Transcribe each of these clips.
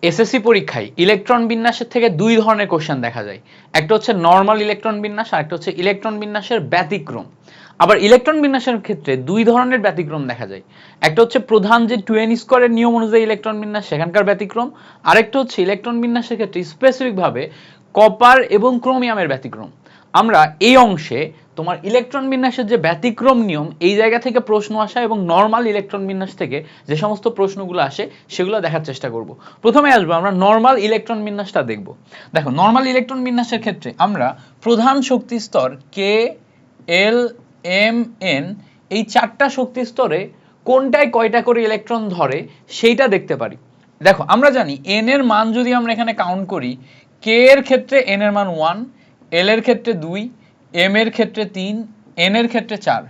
SSC পরীক্ষায় electron বিন্যাসের থেকে দুই ধরনের কোশ্চেন দেখা যায়। একটা হচ্ছে নর্মাল ইলেকট্রন বিন্যাস আর একটা হচ্ছে ইলেকট্রন বিন্যাসের ব্যতিক্রম। আবার ইলেকট্রন বিন্যাসের ক্ষেত্রে দুই ধরনের ব্যতিক্রম দেখা যায়। একটা হচ্ছে প্রধান যে 2n স্কয়ারের নিয়ম অনুযায়ী ইলেকট্রন বিন্যাস সেখানকার ব্যতিক্রম, আরেকটা হচ্ছে ইলেকট্রন বিন্যাসের ক্ষেত্রে স্পেসিফিকভাবে কপার এবং ক্রোমিয়ামের ব্যতিক্রম। আমরা এই অংশে তোমার ইলেকট্রন বিন্যাসের যে ব্যতিক্রম নিয়ম এই জায়গা থেকে প্রশ্ন আসা এবং নর্মাল ইলেকট্রন বিন্যাস থেকে যে সমস্ত প্রশ্নগুলো আসে সেগুলো দেখার চেষ্টা করব। প্রথমে আসবো আমরা নর্মাল ইলেকট্রন বিন্যাসটা দেখব। দেখো নর্মাল ইলেকট্রন বিন্যাসের ক্ষেত্রে আমরা প্রধান শক্তি স্তর কে, এল, এম, এন এই চারটা শক্তি স্তরে কোনটায় কয়টা করে ইলেকট্রন ধরে সেইটা দেখতে পারি। দেখো আমরা জানি এন এর মান যদি আমরা এখানে কাউন্ট করি, কে এর ক্ষেত্রে এন এর মান 1, এল এর ক্ষেত্রে 2, এম এর ক্ষেত্রে 3, এন এর ক্ষেত্রে 4।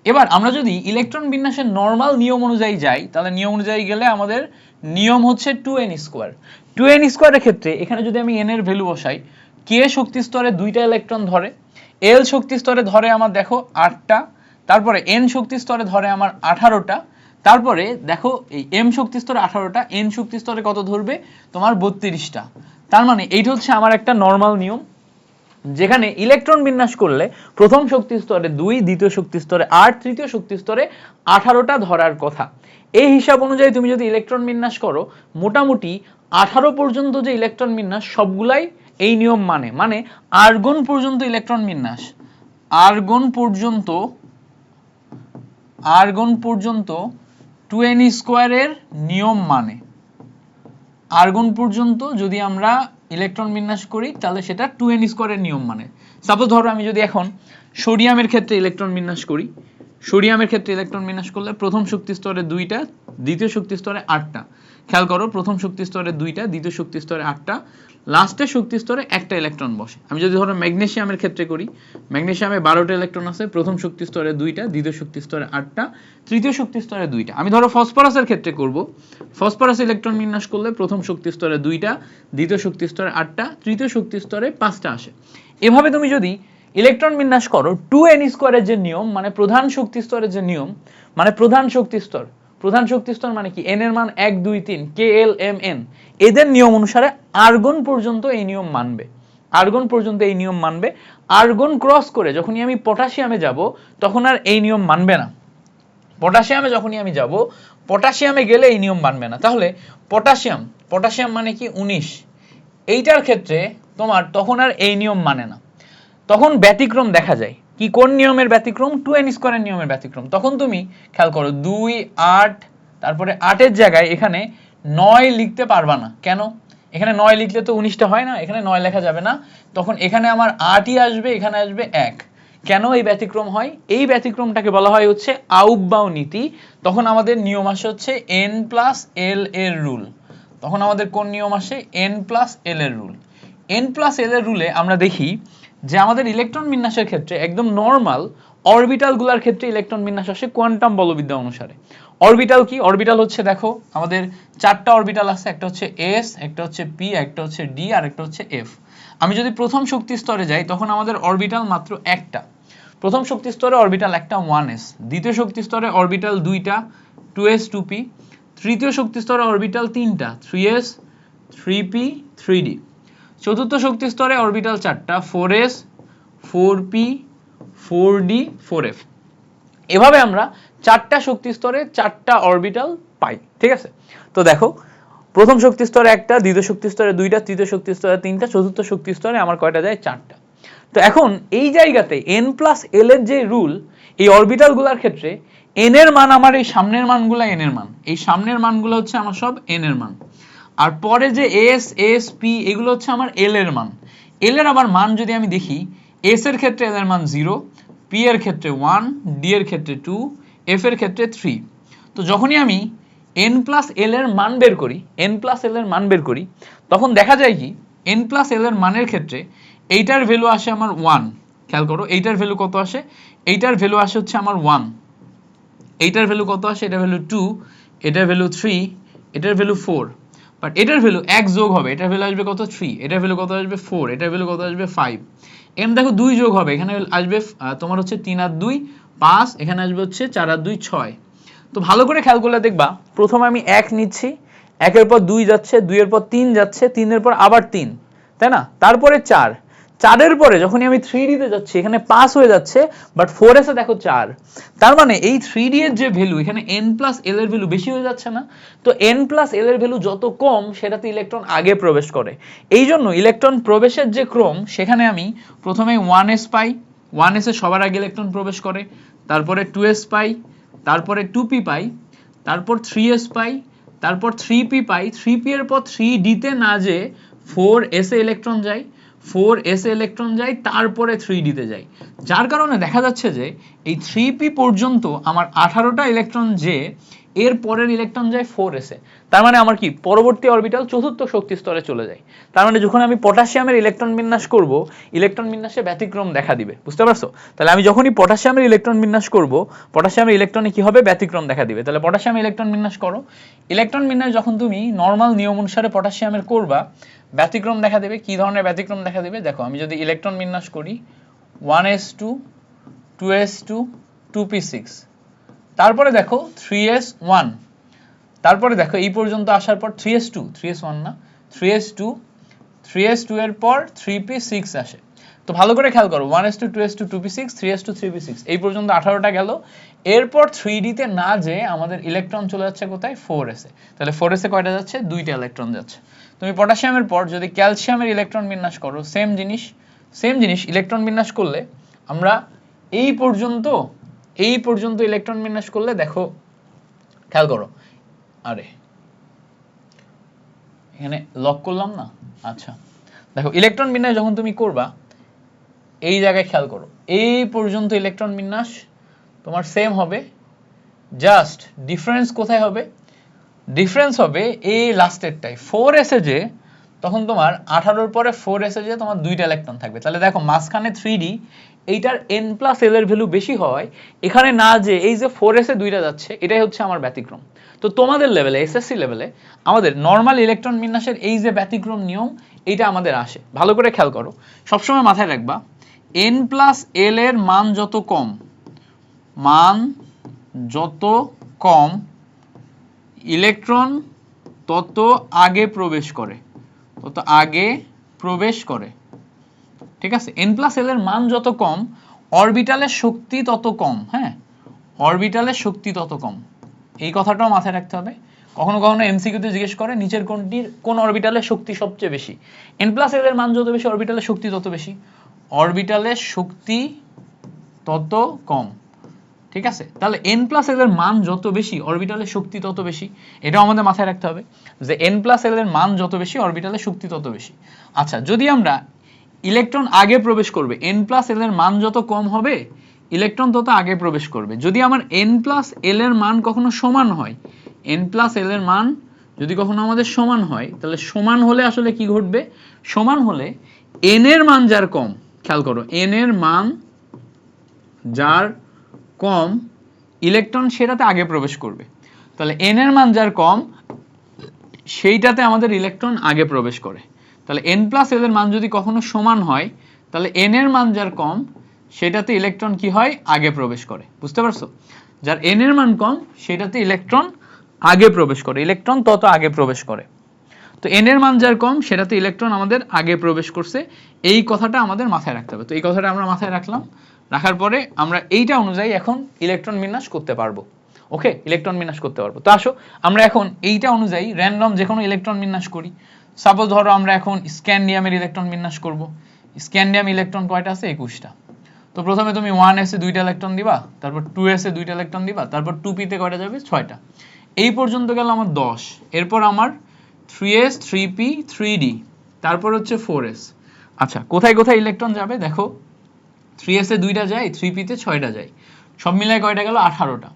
এবার আমরা যদি ইলেকট্রন বিন্যাসের নর্মাল নিয়ম অনুযায়ী যাই তাহলে নিয়ম অনুযায়ী গেলে আমাদের নিয়ম হচ্ছে 2n স্কয়ার। 2n স্কয়ারের ক্ষেত্রে এখানে যদি আমি n এর ভ্যালু বসাই, কে শক্তি স্তরে 2টা ইলেকট্রন ধরে, এল শক্তি স্তরে ধরে আমার দেখো 8টা, তারপরে এন শক্তি স্তরে ধরে আমার 18টা, তারপরে দেখো এই এম শক্তি স্তরে 18টা, এন শক্তি স্তরে কত ধরবে তোমার 32টা। তার মানে এইটা হচ্ছে আমার একটা নর্মাল নিয়ম, যেখানে ইলেকট্রন বিন্যাস করলে প্রথম শক্তি স্তরে 2, দ্বিতীয় শক্তি স্তরে 8, তৃতীয় শক্তি স্তরে 18টা ধরার কথা। এই হিসাব অনুযায়ী তুমি যদি ইলেকট্রন বিন্যাস করো মোটামুটি 18 পর্যন্ত যে ইলেকট্রন বিন্যাস সবগুলাই এই নিয়ম মানে আর্গন পর্যন্ত ইলেকট্রন বিন্যাস, আর্গন পর্যন্ত 2n স্কয়ারের নিয়ম মানে, আর্গন পর্যন্ত যদি আমরা ইলেকট্রন বিন্যাস করি তাহলে সেটা 2n স্কয়ারের নিয়ম মানে। সাপোজ ধরো আমি যদি এখন সোডিয়ামের ক্ষেত্রে ইলেকট্রন বিন্যাস করি, সোডিয়ামের ক্ষেত্রে ইলেকট্রন বিন্যাস করলে প্রথম শক্তি স্তরে 2টা, দ্বিতীয় শক্তি স্তরে 8টা। খেয়াল করো প্রথম শক্তি স্তরে 2টা, দ্বিতীয় শক্তি স্তরে 8টা, লাস্টের শক্তি স্তরে একটা ইলেকট্রন বসে। আমি যদি ধরো ম্যাগনেসিয়ামের ক্ষেত্রে করি, ম্যাগনেসিয়ামে 12টা ইলেকট্রন আছে, প্রথম শক্তি স্তরে 2টা, দ্বিতীয় শক্তি স্তরে 8টা, তৃতীয় শক্তি স্তরে 2টা। আমি ধরো ফসফরাসের ক্ষেত্রে করব, ফসফরাস ইলেকট্রন বিন্যাস করলে প্রথম শক্তি স্তরে 2টা, দ্বিতীয় শক্তি স্তরে 8টা, তৃতীয় শক্তি স্তরে 5টা আসে। এভাবে তুমি যদি ইলেকট্রন বিন্যাস করো 2n স্কয়ারের যে নিয়ম মানে প্রধান শক্তি স্তরের যে নিয়ম মানে প্রধান শক্তি স্তর, প্রধান শক্তি স্তর মানে কি n এর মান 1, 2, 3, কে, এল, এম, এন এদের নিয়ম অনুসারে আর্গন পর্যন্ত এই নিয়ম মানবে, আর্গন পর্যন্ত এই নিয়ম মানবে। আর্গন ক্রস করে যখনই আমি পটাশিয়ামে যাব তখন আর এই নিয়ম মানবে না। পটাশিয়ামে যখনই আমি যাব, পটাশিয়ামে গেলে এই নিয়ম মানবে না। তাহলে পটাশিয়াম, পটাশিয়াম মানে কি 19, এইটার ক্ষেত্রে তোমার তখন আর এই নিয়ম মানে না, তখন ব্যতিক্রম দেখা যায়। কি কোন নিয়মের ব্যতিক্রম? 2n স্কয়ারের নিয়মের ব্যতিক্রম। তখন তুমি খেয়াল করো 2, 8, তারপরে 8 এর জায়গায় এখানে 9 লিখতে পারবা না। কেন? এখানে 9 লিখলে তো 19টা হয় না, এখানে 9 লেখা যাবে না, তখন এখানে আমার 8ই আসবে, এখানে আসবে 1। কেন এই ব্যতিক্রম হয়? এই ব্যতিক্রমটাকে বলা হয় হচ্ছে আউফবাউ নীতি। তখন আমাদের নিয়ম আসে হচ্ছে n+l এর রুল। তখন আমাদের কোন নিয়ম আসে? n+l এর রুল। n+l এর রুলে আমরা দেখি যে আমাদের ইলেকট্রন বিন্যাসের ক্ষেত্রে একদম নরমাল অরবিটালগুলোর ক্ষেত্রে ইলেকট্রন বিন্যাস আসে কোয়ান্টাম বলবিদ্যা অনুসারে। অরবিটাল কি? অরবিটাল হচ্ছে দেখো আমাদের 4টা অরবিটাল আছে, একটা হচ্ছে s, একটা হচ্ছে p, একটা হচ্ছে d আর একটা হচ্ছে f। আমি যদি প্রথম শক্তি স্তরে যাই তখন আমাদের অরবিটাল মাত্র একটা। প্রথম শক্তি স্তরে অরবিটাল একটা 1s, দ্বিতীয় শক্তি স্তরে অরবিটাল 2টা 2s, 2p, তৃতীয় শক্তি স্তরে অরবিটাল 3টা 3s, 3p, 3d, চতুর্থ শক্তি স্তরে অরবিটাল 4টা 4s, 4p, 4d, 4f। এভাবে আমরা 4টা শক্তি স্তরে 4টা অরবিটাল পাই। ঠিক আছে? তো দেখো প্রথম শক্তি স্তরে একটা, দ্বিতীয় শক্তি স্তরে 2টা, তৃতীয় শক্তি স্তরে 3টা, চতুর্থ শক্তি স্তরে আমার কয়টা যায়? 4টা। তো এখন এই জায়গাতে n+l এর যে রুল, এই অরবিটালগুলোর ক্ষেত্রে n এর মান আমার এই সামনের মানগুলো n এর মান, এই সামনের মানগুলো হচ্ছে আমার সব n এর মান, আর পরে যে s, s, p এগুলো হচ্ছে আমার l এর মান। l এর আবার মান যদি আমি দেখি, s এর ক্ষেত্রে l এর মান 0, p এর ক্ষেত্রে 1, d এর ক্ষেত্রে 2, f এর ক্ষেত্রে 3। তো যখনই আমি n+l এর মান বের করি, n+l এর মান বের করি তখন দেখা যায় কি n+l এর মানের ক্ষেত্রে এইটার ভ্যালু আসে আমার 1। খেয়াল করো এইটার ভ্যালু কত আসে? এইটার ভ্যালু আসে হচ্ছে আমার 1, এইটার ভ্যালু কত আসে? এটার ভ্যালু 2, এটার ভ্যালু 3, এটার ভ্যালু 4। বাট এটার ভ্যালু 1 যোগ হবে, এটার ভ্যালু আসবে কত? 3, এটার ভ্যালু কত আসবে? 4, এটার ভ্যালু কত আসবে? 5। এখানে দেখো 2 যোগ হবে, এখানে আসবে তোমার হচ্ছে 3 আর 2 5, এখানে আসবে হচ্ছে 4 আর 2 6। তো ভালো করে খেয়াল করলে দেখবা প্রথমে আমি 1 নিচ্ছি, একের পর 2 যাচ্ছে, 2 এর পর 3 যাচ্ছে, 3 এর পর আবার 3, তাই না? তারপরে 4, 4 এর পরে যখনই আমি 3D তে যাচ্ছি এখানে পাস হয়ে যাচ্ছে, বাট 4s এ দেখো 4। তার মানে এই 3D এর যে ভ্যালু, এখানে n প্লাস l এর ভ্যালু বেশি হয়ে যাচ্ছে না? তো n প্লাস l এর ভ্যালু যত কম সেটাতে ইলেকট্রন আগে প্রবেশ করে। এই জন্য ইলেকট্রন প্রবেশের যে ক্রম, সেখানে আমি প্রথমে 1s পাই, 1s এ সবার আগে ইলেকট্রন প্রবেশ করে, তারপরে 2s পাই, তারপরে 2p পাই, তারপর 3s পাই, তারপর 3p পাই, 3p এর পর 3d তে না যে 4s এ ইলেকট্রন যায়, 4s এ ইলেকট্রন যায়, তারপরে 3d তে যায়। যার কারণে দেখা যাচ্ছে যে এই 3p পর্যন্ত আমার 18টা ইলেকট্রন যে এর পরের ইলেকট্রন যায় 4s এ। তার মানে আমার কি পরবর্তী অরবিটাল চতুর্থ শক্তি স্তরে চলে যায়। তার মানে যখন আমি পটাশিয়ামের ইলেকট্রন বিন্যাস করব, ইলেকট্রন বিন্যাসে ব্যতিক্রম দেখা দিবে। বুঝতে পারছো? তাহলে আমি যখনই পটাশিয়ামের ইলেকট্রন বিন্যাস করব, পটাশিয়ামের ইলেকট্রনে কি হবে? ব্যতিক্রম দেখা দিবে। তাহলে পটাশিয়ামের ইলেকট্রন বিন্যাস করো। ইলেকট্রন বিন্যাস যখন তুমি নরমাল নিয়ম অনুসারে পটাশিয়ামের করবা, ব্যতিক্রম দেখা দেবে। কি ধরনের ব্যতিক্রম দেখা দেবে? দেখো, আমি যদি ইলেকট্রন বিন্যাস করি 1s2 2s2 2p6, তারপরে দেখো 3s1, তারপরে দেখো এই পর্যন্ত আসার পর 3s2, 3s1 না, 3s2, 3s2 এর পর 3p6 আসে। তো ভালো করে খেয়াল করো, 1s2 2s2 2p6, 3s2 3p6, এই পর্যন্ত 18টা গেল। এরপর 3d তে না যে আমাদের ইলেকট্রন চলে যাচ্ছে কোথায়? 4s এ। তাহলে 4s এ কয়টা যাচ্ছে? 2টা ইলেকট্রন যাচ্ছে। তুমি পটাশিয়ামের পর যদি ক্যালসিয়ামের ইলেকট্রন বিন্যাস করো, সেম জিনিস ইলেকট্রন বিন্যাস করলে আমরা এই পর্যন্ত ইলেকট্রন বিন্যাস করলে দেখো, খেয়াল করো, আরে এখানে লক করলাম না। আচ্ছা, দেখো ইলেকট্রন বিন্যাস যখন তুমি করবা, এই জায়গায় খেয়াল করো, এই পর্যন্ত ইলেকট্রন বিন্যাস তোমার সেম হবে, জাস্ট ডিফারেন্স কোথায় হবে? ডিফারেন্স হবে এই লাস্টেরটাই, 4s এ যে তখন তোমার 18 এর পরে 4s এ যে তোমার 2টা ইলেকট্রন থাকবে। তাহলে দেখো মাঝখানে 3d, এইটার n প্লাস l এর ভ্যালু বেশি হয়, এখানে না যে এই যে 4s এ 2টা যাচ্ছে, এটাই হচ্ছে আমার ব্যতিক্রম। তো তোমাদের লেভেলে, এসএসসি লেভেলে আমাদের নর্মাল ইলেকট্রন বিন্যাসের এই যে ব্যতিক্রম নিয়ম, এইটা আমাদের আসে। ভালো করে খেয়াল করো, সবসময় মাথায় রাখবা n প্লাস l এর মান যত কম ইলেকট্রন তত আগে প্রবেশ করে, ঠিক আছে? n প্লাস l এর মান যত কম, অরবিটালের শক্তি তত কম। হ্যাঁ, অরবিটালের শক্তি তত কম, এই কথাটাও মাথায় রাখতে হবে। কখনো কখনো এমসিকিউতে জিজ্ঞেস করে নিচের কোন অরবিটালের শক্তি সবচেয়ে বেশি? n প্লাস l এর মান যত বেশি, অরবিটালের শক্তি তত বেশি, অরবিটালের শক্তি তত কম, ঠিক আছে? তাহলে n প্লাস l এর মান যত বেশি, অরবিটালের শক্তি তত বেশি, এটাও আমাদের মাথায় রাখতে হবে যে n প্লাস l এর মান যত বেশি, অরবিটালের শক্তি তত বেশি। আচ্ছা, যদি আমরা ইলেকট্রন আগে প্রবেশ করবে, n প্লাস l এর মান যত কম হবে, ইলেকট্রন তত আগে প্রবেশ করবে। যদি আমার n প্লাস l এর মান কখনো সমান হয়, n প্লাস l এর মান যদি কখনো আমাদের সমান হয়, তাহলে সমান হলে আসলে কি ঘটবে? সমান হলে n এর মান যার কম, খেয়াল করো, n এর মান যার কম ইলেকট্রন সেটাতে আগে প্রবেশ করবে। তাহলে n এর মান যার কম সেইটাতে আমাদের ইলেকট্রন আগে প্রবেশ করে। তাহলে n প্লাস l এর মান যদি কখনো সমান হয়, তাহলে n এর মান যার কম সেটাতে ইলেকট্রন কি হয়? আগে প্রবেশ করে। বুঝতে পারছো? যার n এর মান কম সেটাতে ইলেকট্রন আগে প্রবেশ করে, ইলেকট্রন তত আগে প্রবেশ করে। তো n এর মান যার কম সেটাতে ইলেকট্রন আমাদের আগে প্রবেশ করছে, এই কথাটা আমাদের মাথায় রাখতে হবে। তো এই কথাটা আমরা মাথায় রাখলাম, রাখার পরে আমরা এইটা অনুযায়ী এখন ইলেকট্রন বিন্যাস করতে পারবো। ওকে, ইলেকট্রন বিন্যাস করতে পারবো। তো আসো আমরা এখন এইটা অনুযায়ী র্যান্ডম যে কোনো ইলেকট্রন বিন্যাস করি। সাপোজ ধরো আমরা এখন স্ক্যান্ডিয়ামের ইলেকট্রন বিন্যাস করব। স্ক্যান্ডিয়াম ইলেকট্রন কয়টা আছে? 21টা। তো প্রথমে তুমি 1s এ 2টা ইলেকট্রন দিবা, তারপর 2s এ 2টা ইলেকট্রন দিবা, তারপর 2p তে কয়টা যাবে? 6টা। এই পর্যন্ত গেল আমার 10। এরপর আমার 3s 3p 3d, তারপর হচ্ছে 4s। আচ্ছা, কোথায় কোথায় ইলেকট্রন যাবে দেখো, 3s এ 2টা যায়, 3p তে 6টা যায়, সব মিলায় কয়টা গেল? 18টা।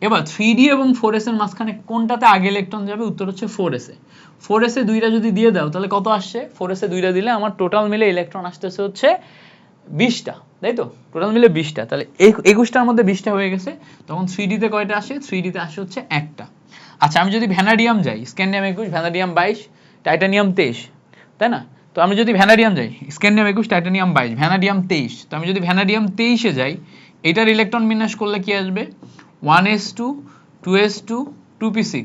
এবার 3d এবং 4s এর মাঝখানে কোনটাতে আগে ইলেকট্রন যাবে? উত্তর হচ্ছে 4s এ। 4s এ 2টা যদি দিয়ে দাও তাহলে কত আসছে? 4s এ 2টা দিলে আমার টোটাল মিলে ইলেকট্রন আসতেছে হচ্ছে 20টা, তাই তো? টোটাল মিলে 20টা। তাহলে 21টার মধ্যে 20টা হয়ে গেছে। তখন 3d তে কয়টা আসে? 3d তে আসে হচ্ছে একটা। আচ্ছা, আমি যদি ভ্যানাডিয়াম যাই, স্ক্যান্ডিয়াম 21, ভ্যানাডিয়াম 22, টাইটানিয়াম 23, তাই না? তো আমি যদি ভ্যানাডিয়াম যাই, স্ক্যান্ডিয়াম 21, টাইটানিয়াম 22, ভ্যানাডিয়াম 23, তো আমি যদি ভ্যানাডিয়াম 23 এ যাই, এটার ইলেকট্রন বিন্যাস করলে কি আসবে? 1s2 2s2 2p6,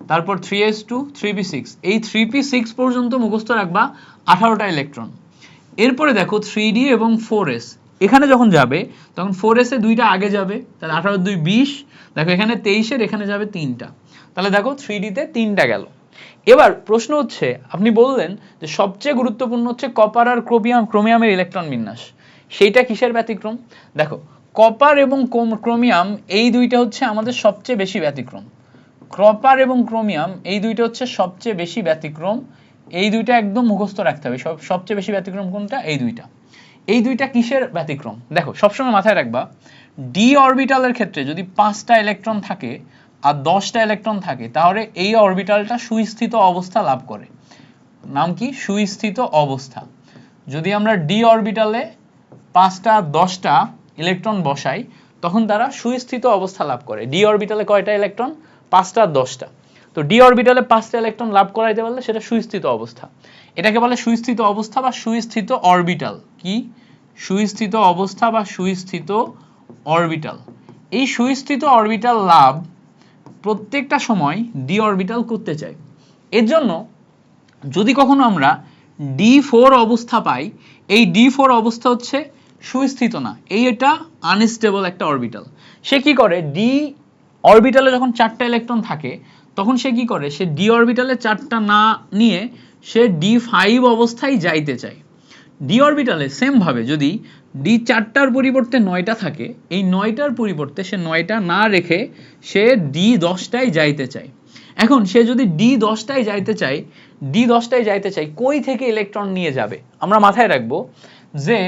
তারপর 3s2 3p6, এই 3p6 পর্যন্ত মুখস্থ রাখবা 18টা ইলেকট্রন। এরপরে দেখো 3d এবং 4s, এখানে যখন যাবে তখন 4s এ দুইটা আগে যাবে, তাহলে 18 2 20, দেখো এখানে 23 এর এখানে যাবে 3টা, তাহলে দেখো 3d তে 3টা গেল। এবার প্রশ্ন হচ্ছে, আপনি বললেন যে সবচেয়ে গুরুত্বপূর্ণ হচ্ছে কপার আর ক্রোমিয়ামের ইলেকট্রন বিন্যাস, সেইটা কিসের ব্যতিক্রম? দেখো কপার এবং ক্রোমিয়াম এই দুইটা হচ্ছে আমাদের সবচেয়ে বেশি ব্যতিক্রম। কপার এবং ক্রোমিয়াম এই দুইটা হচ্ছে সবচেয়ে বেশি ব্যতিক্রম, এই দুইটা একদম মুখস্থ রাখতে হবে। সবচেয়ে বেশি ব্যতিক্রম কোনটা? এই দুইটা। এই দুইটা কিসের ব্যতিক্রম? দেখো সবসময় মাথায় রাখবা, ডি অরবিটালের ক্ষেত্রে যদি 5টা ইলেকট্রন থাকে আর 10টা ইলেকট্রন থাকে, তাহলে এই অরবিটালটা সুস্থিত অবস্থা লাভ করে। নাম কি? সুস্থিত অবস্থা। যদি আমরা ডি অরবিটালে 5টা 10টা ইলেকট্রন বসাই, তখন তারা সুস্থিত অবস্থা লাভ করে। ডি অরবিটালে কয়টা ইলেকট্রন? 5টা 10টা। তো ডি অরবিটালে 5টা ইলেকট্রন লাভ করাইতে পারলে সেটা সুস্থিত অবস্থা। এটাকে বলে সুস্থিত অবস্থা বা সুস্থিত অরবিটাল। কি? সুস্থিত অবস্থা বা সুস্থিত অরবিটাল। এই সুস্থিত অরবিটাল লাভ প্রত্যেকটা সময় ডি অরবিটাল করতে চাই। এর জন্য যদি কখনো আমরা D4 অবস্থা পাই, এই D4 অবস্থা হচ্ছে সুস্থিত না, এটা আনস্টেবল একটা অরবিটাল। সে কি করে? ডি অরবিটালে যখন 4টা ইলেকট্রন থাকে, তখন সে কি করে? সে ডি অরবিটালে 4টা না নিয়ে সে D5 অবস্থায় যাইতে চায়। ডি অরবিটালে সেম ভাবে যদি ডি 4টার পরিবর্তে 9টা থাকে, এই 9টার পরিবর্তে সে 9টা না রেখে সে D10টায় যাইতে চায়। এখন সে যদি D10টায় যাইতে চায়, D10টায় যাইতে চায়, কই থেকে ইলেকট্রন নিয়ে যাবে? আমরা মাথায় রাখবো যে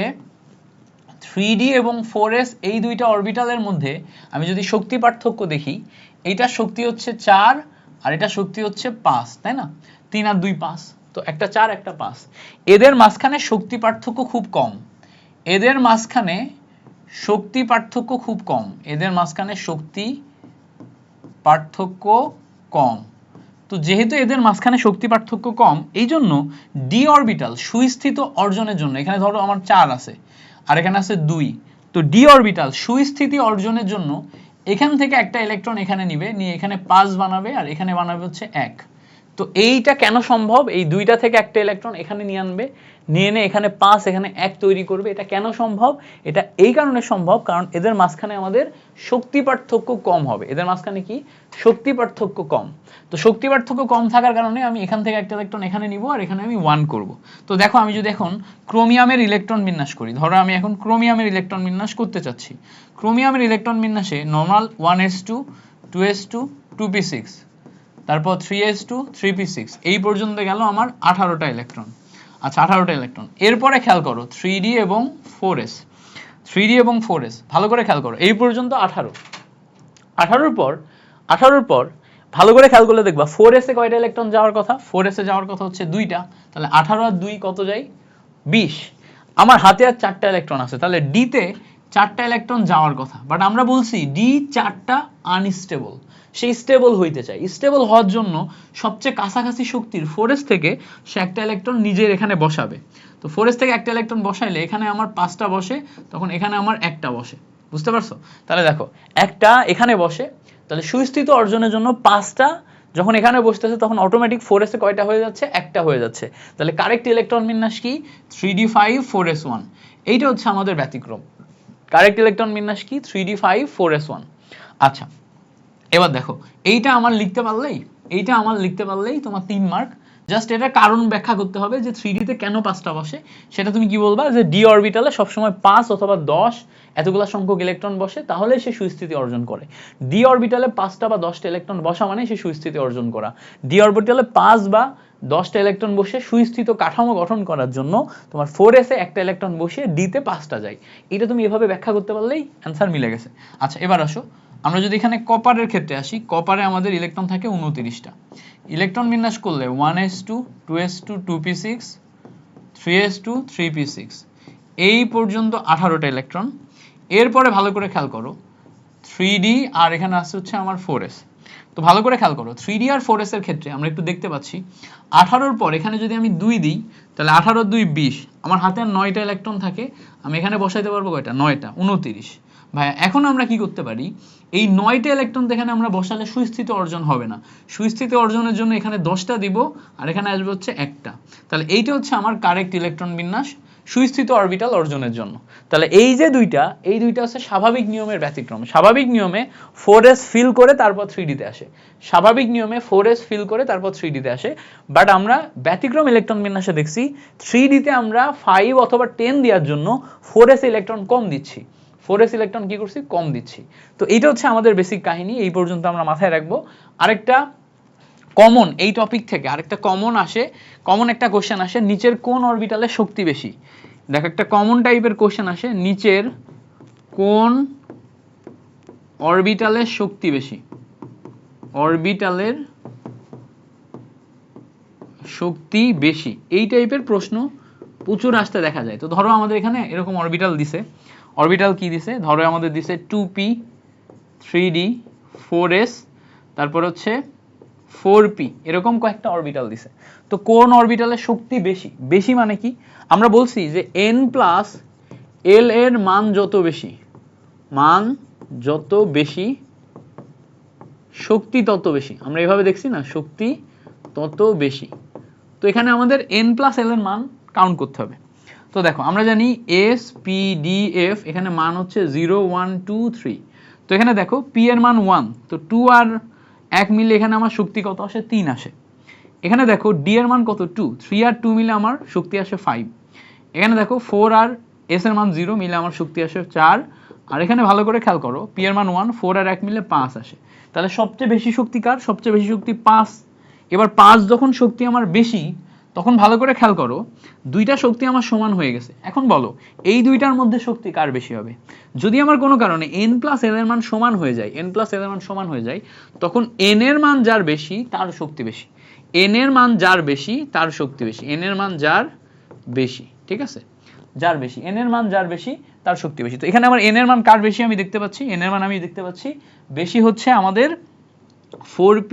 3d এবং 4s এই দুইটা অরবিটালের মধ্যে আমি যদি শক্তি পার্থক্য দেখি, এইটা শক্তি হচ্ছে 4 আর এটা শক্তি হচ্ছে 5, তাই না? 3 আর 2 5, তো একটা 4 একটা 5। এদের মাঝখানে শক্তি পার্থক্য খুব কম, এদের মাঝখানে শক্তি পার্থক্য খুব কম, এদের মাঝখানে শক্তি পার্থক্য কম। তো যেহেতু এদের মাঝখানে শক্তি পার্থক্য কম, এই জন্য ডি অরবিটাল সুস্থিত অর্জনের জন্য, এখানে ধরো আমার 4 আছে আর এখানে আছে 2, তো ডি অরবিটাল সুস্থিতি অর্জনের জন্য এখান থেকে একটা ইলেকট্রন এখানে নিবে, নিয়ে এখানে 5 বানাবে আর এখানে বানাবে হচ্ছে 1। তো এইটা কেন সম্ভব? এই দুইটা থেকে একটা ইলেকট্রন এখানে নিয়ে আনবে, নিয়ে এনে এখানে 5 এখানে 1 তৈরি করবে। এটা কেন সম্ভব? এটা এই কারণে সম্ভব কারণ এদের মাঝখানে আমাদের শক্তি পার্থক্য কম হবে। এদের মাঝখানে কি? শক্তি পার্থক্য কম। তো শক্তি পার্থক্য কম থাকার কারণে আমি এখান থেকে একটা ইলেকট্রন এখানে নিব আর এখানে আমি 1 করব। তো দেখো আমি যদি এখন ক্রোমিয়ামের ইলেকট্রন বিন্যাস করি, ধরো আমি এখন ক্রোমিয়ামের ইলেকট্রন বিন্যাস করতে চাচ্ছি। ক্রোমিয়ামের ইলেকট্রন বিন্যাসে নরমাল 1s2 2s2 2p6, তারপর 3s2 3p6, এই পর্যন্ত গেল আমার 18টা ইলেকট্রন। আচ্ছা 18টা ইলেকট্রন। এরপরে খেয়াল করো 3d এবং 4s, 3d এবং 4s ভালো করে খেয়াল করো, এই পর্যন্ত 18। 18 পর ভালো করে খেয়াল করলে দেখবা 4s এ কয়টা ইলেকট্রন যাওয়ার কথা? 4s এ যাওয়ার কথা হচ্ছে 2টা, তাহলে 18 আর 2 কত যায়? 20। আমার হাতে আর 4টা ইলেকট্রন আছে, তাহলে d তে 4টা ইলেকট্রন যাওয়ার কথা, বাট আমরা বলছি d 4টা আনস্টেবল, সে স্টেবল হইতে চায়। স্টেবল হওয়ার জন্য সবচেয়ে কাছাকাছি শক্তির 4s থেকে সে একটা ইলেকট্রন নিজের এখানে বসাবে। তো 4s থেকে একটা ইলেকট্রন বসাইলে এখানে আমার 5টা বসে, তখন এখানে আমার একটা বসে। বুঝতে পারছো? তাহলে দেখো একটা এখানে বসে, তাহলে সুস্থিত অর্জনের জন্য 5টা যখন এখানে বসতেছে তখন অটোমেটিক 4s এ কয়টা হয়ে যাচ্ছে? একটা হয়ে যাচ্ছে। তাহলে কারেক্ট ইলেকট্রন বিন্যাস কি? 3d5 4s1। এইটা হচ্ছে আমাদের ব্যতিক্রম। কারেক্ট ইলেকট্রন বিন্যাস কি? 3d5 4s1। আচ্ছা এবার দেখো এইটা আমার লিখতে পারলেই তোমার 3 মার্ক। জাস্ট এটা কারণ ব্যাখ্যা করতে হবে যে 3d তে কেন 5টা বসে, সেটা তুমি কি বলবা? যে ডি অরবিটালে সবসময় 5 অথবা 10 এতগুলা সংখ্যক ইলেকট্রন বসে, তাহলে সে সুস্থিতি অর্জন করে। ডি অরবিটালে 5টা বা 10টা ইলেকট্রন বসা মানে সে সুস্থিতি অর্জন করা। ডি অরবিটালে 5 বা 10টা ইলেকট্রন বসে সুস্থিত কাঠামো গঠন করার জন্য তোমার 4s এ একটা ইলেকট্রন বসিয়ে d তে 5টা যায়। এটা তুমি এভাবে ব্যাখ্যা করতে পারলেই অ্যান্সার মিলে গেছে। আচ্ছা এবার আসো আমরা যদি এখানে কপারের ক্ষেত্রে আসি, কপারে আমাদের ইলেকট্রন থাকে 29টা। ইলেকট্রন বিন্যাস করলে 1s2 2s2 2p6 3s2 3p6, এই পর্যন্ত 18টা ইলেকট্রন। এরপরে ভালো করে খেয়াল করো 3d আর এখানে আছে হচ্ছে আমার 4s। তো ভালো করে খেয়াল করো 3d আর 4s এর ক্ষেত্রে আমরা একটু দেখতে পাচ্ছি 18 পর এখানে যদি আমি 2 দিই, তাহলে 18 2 20, আমার হাতে আর 9টা ইলেকট্রন থাকে, আমি এখানে বসাইতে পারবো কয়টা? 9টা, 29। ভাইয়া এখন আমরা কি করতে পারি, এই 9টা ইলেকট্রন এখানে আমরা বসালে সুস্থিতি অর্জন হবে না, সুস্থিতি অর্জনের জন্য এখানে 10টা দিব আর এখানে আসবে হচ্ছে একটা, তাহলে এইটা হচ্ছে আমার কারেক্ট ইলেকট্রন বিন্যাস সুস্থিত অরবিটাল অর্জনের জন্য। তাহলে এই যে এই দুইটা হচ্ছে স্বাভাবিক নিয়মের ব্যতিক্রম। স্বাভাবিক নিয়মে 4s ফিল করে তারপর 3d তে আসে, স্বাভাবিক নিয়মে 4s ফিল করে তারপর 3d তে আসে, বাট আমরা ব্যতিক্রম ইলেকট্রন বিন্যাসে দেখছি 3d তে আমরা 5 অথবা 10 দেওয়ার জন্য 4s ইলেকট্রন কম দিচ্ছি, 4s ইলেকট্রন কি করছি, কম দিচ্ছি। তো এইটা হচ্ছে আমাদের বেসিক কাহিনী, এই পর্যন্ত আমরা মাথায় রাখবো। আরেকটা কমন এই টপিক থেকে আরেকটা কমন আসে, কমন একটা কোশ্চেন আসে, নিচের কোন অরবিটালে শক্তি বেশি। দেখো একটা কমন টাইপের কোশ্চেন আসে, নিচের কোন অরবিটালের শক্তি বেশি, অরবিটালের শক্তি বেশি, এই টাইপের প্রশ্ন প্রচুর আসতে দেখা যায়। তো ধরো আমাদের এখানে এরকম অরবিটাল দিছে, অরবিটাল কি দিছে, ধরো আমাদের দিছে 2p 3d 4s তারপর হচ্ছে 4p, এরকম কয়েকটা অরবিটাল দিছে। তো কোন অরবিটালের শক্তি বেশি, বেশি মানে কি, আমরা বলছি যে n প্লাস l এর মান যত বেশি, মান যত বেশি শক্তি তত বেশি, আমরা এভাবে দেখছি না, শক্তি তত বেশি। তো এখানে আমাদের n প্লাস l এর মান কাউন্ট করতে হবে। তো দেখো আমরা জানি s p d f, এখানে মান হচ্ছে 0 1 2 3, তো এখানে দেখো p এর মান 1, তো 2 আর 1 মিলে এখানে আমার শক্তি কত আসে, 3 আসে। এখানে দেখো d এর মান কত 2, 3 আর 2 মিলে আমার শক্তি আসে 5। এখানে দেখো 4 আর s এর মান 0 মিলে আমার শক্তি আসে 4, আর এখানে ভালো করে খেয়াল করো p এর মান 1, 4 আর 1 মিলে 5 আসে। তাহলে সবচেয়ে বেশি শক্তি কার, সবচেয়ে বেশি শক্তি 5। এবার 5 যখন শক্তি আমার বেশি, তখন ভালো করে খেয়াল করো দুইটা শক্তি আমার সমান হয়ে গেছে। এখন বলো এই দুইটার মধ্যে শক্তি কার বেশি হবে। যদি আমার কোনো কারণে n প্লাস l এর মান সমান হয়ে যায়, n প্লাস l এর মান সমান হয়ে যায়, তখন n এর মান যার বেশি তার শক্তি বেশি, n এর মান যার বেশি তার শক্তি বেশি, n এর মান যার বেশি, ঠিক আছে, যার বেশি, n এর মান যার বেশি তার শক্তি বেশি। তো এখানে আমার n এর মান কার বেশি আমি দেখতে পাচ্ছি, n এর মান আমি দেখতে পাচ্ছি বেশি হচ্ছে আমাদের 4p,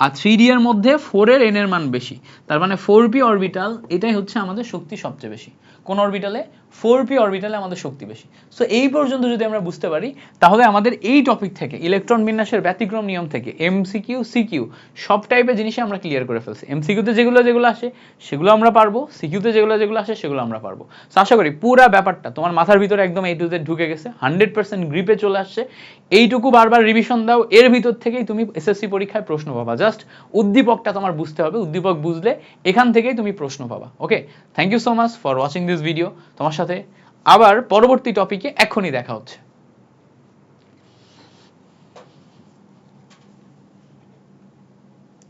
আর 3d এর মধ্যে 4 এর n এর মান বেশি, তার মানে 4p অরবিটাল এটাই হচ্ছে আমাদের শক্তি সবচেয়ে বেশি। কোন অরবিটালে, 4p অরবিটালে আমাদের শক্তি বেশি। সো এই পর্যন্ত যদি আমরা বুঝতে পারি, তাহলে আমাদের এই টপিক থেকে ইলেকট্রন বিন্যাসের ব্যতিক্রম নিয়ম থেকে এমসিকিউ সিকিউ সব টাইপের জিনিসই আমরা ক্লিয়ার করে ফেলছি। এমসিকিউতে যেগুলো আসে সেগুলো আমরা পারবো, সিকিউতে যেগুলো আসে সেগুলো আমরা পারবো। সো আশা করি পুরো ব্যাপারটা তোমার মাথার ভিতরে একদম A to Z ঢুকে গেছে, 100% গ্রিপে চলে আসছে। এইটুকু বারবার রিভিশন দাও, এর ভিতর থেকেই তুমি এসএসসি পরীক্ষায় প্রশ্ন পাবা। জাস্ট উদ্দীপকটা তোমার বুঝতে হবে, উদ্দীপক বুঝলে এখান থেকেই তুমি প্রশ্ন পাবা। Okay, thank you so much for watching this video. তোমার সাথে আবার পরবর্তী টপিকে এখনই দেখা হচ্ছে।